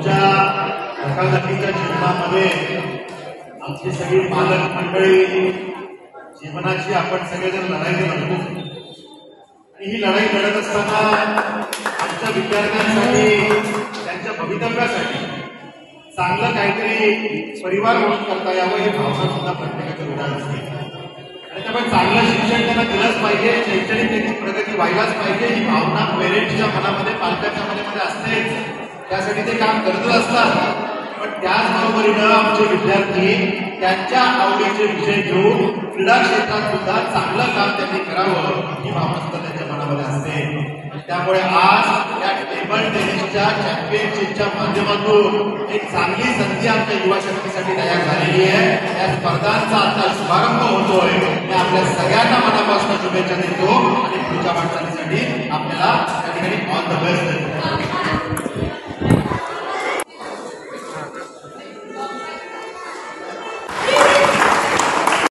रोजच्या धकाधकीच्या जीवनामध्ये आमची सगळी पालक मंडळी जीवनाची आपण सगळेजण लढाई लढतो आणि ही लढाई लढत असताना आमच्या विद्यार्थ्यांसाठी त्यांच्या भवितव्यासाठी चांगलं काहीतरी परिवार म्हणून करता यावं ही भावना सुद्धा प्रत्येकाच्या हृदयात असते आणि त्यामुळे चांगलं शिक्षण त्यांना दिलंच पाहिजे, शैक्षणिक त्यांची प्रगती व्हायलाच पाहिजे ही भावना पेरेंट्सच्या मनामध्ये पालकांच्या मनामध्ये असतेच. त्यासाठी ते काम करतच असतात. पण त्याचबरोबरीनं आमचे विद्यार्थी त्यांच्या आवडीचे विषय घेऊन क्रीडा क्षेत्रात सुद्धा चांगलं काम त्यांनी करावं ही भावना सुद्धा त्यांच्या मनामध्ये असते. त्यामुळे आज या टेबल टेनिसच्या चॅम्पियनशिपच्या माध्यमातून एक चांगली संधी आमच्या युवा शक्तीसाठी तयार झालेली आहे. या स्पर्धांचा आता शुभारंभ होतोय. मी आपल्या सगळ्यांना मनापासून शुभेच्छा देतो आणि पुढच्या वाटचालीसाठी आपल्याला त्या ठिकाणी ऑल द बेस्ट देतो.